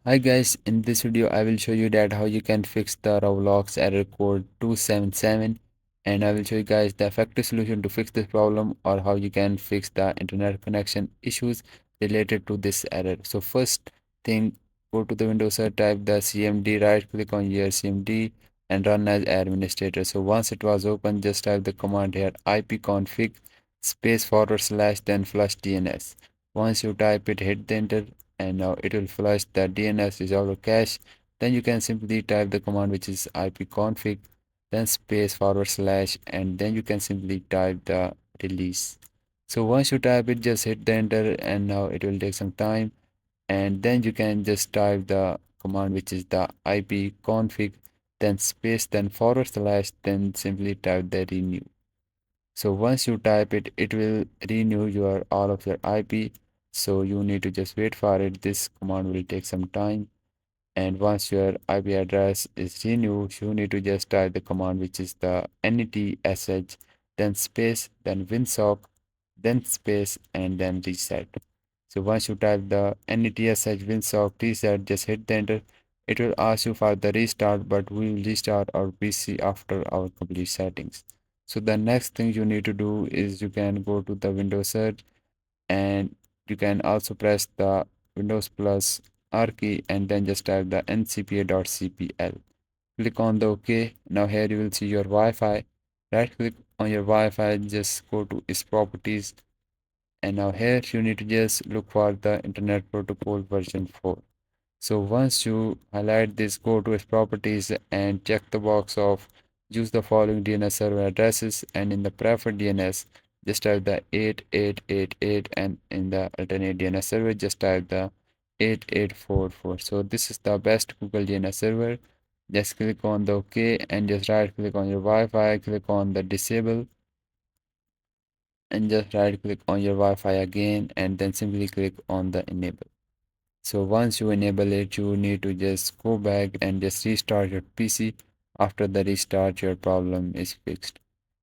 Hi guys, in this video I will show you that how you can fix the Roblox error code 277, and I will show you guys the effective solution to fix this problem or how you can fix the internet connection issues related to this error. So first thing, go to the Windows search, type the CMD, right click on your CMD and run as administrator. So once it was open, just type the command here ipconfig space forward slash then flush DNS. Once you type it, hit the enter and now it will flush the DNS resolver cache. Then you can simply type the command which is ipconfig, then space forward slash, and then you can simply type the release. So once you type it, just hit the enter, and now it will take some time. And then you can just type the command which is the ipconfig, then space, then forward slash, then simply type the renew. So once you type it, it will renew your all of your IP. So you need to just wait for it. This command will take some time. And once your IP address is renewed, you need to just type the command which is the netsh, then space, then winsock, then space, and then reset. So once you type the netsh winsock reset, just hit the enter. It will ask you for the restart, but we will restart our PC after our complete settings. So the next thing you need to do is you can go to the Windows search, and you can also press the Windows plus R key and then just type the ncpa.cpl. Click on the OK. Now here you will see your Wi-Fi. Right click on your Wi-Fi, just go to its properties, and now here you need to just look for the Internet Protocol version 4. So once you highlight this, go to its properties and check the box of use the following DNS server addresses, and in the preferred DNS just type the 8888, and in the alternate DNS server just type the 8844. So this is the best Google DNS server. Just click on the OK and just right click on your Wi-Fi, click on the disable, and just right click on your Wi-Fi again and then simply click on the enable. So once you enable it, you need to just go back and just restart your PC. After the restart, your problem is fixed.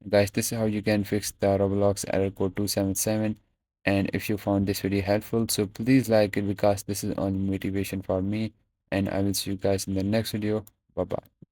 Guys, this is how you can fix the Roblox error code 277. And if you found this video helpful, so please like it because this is only motivation for me. And I will see you guys in the next video. Bye bye.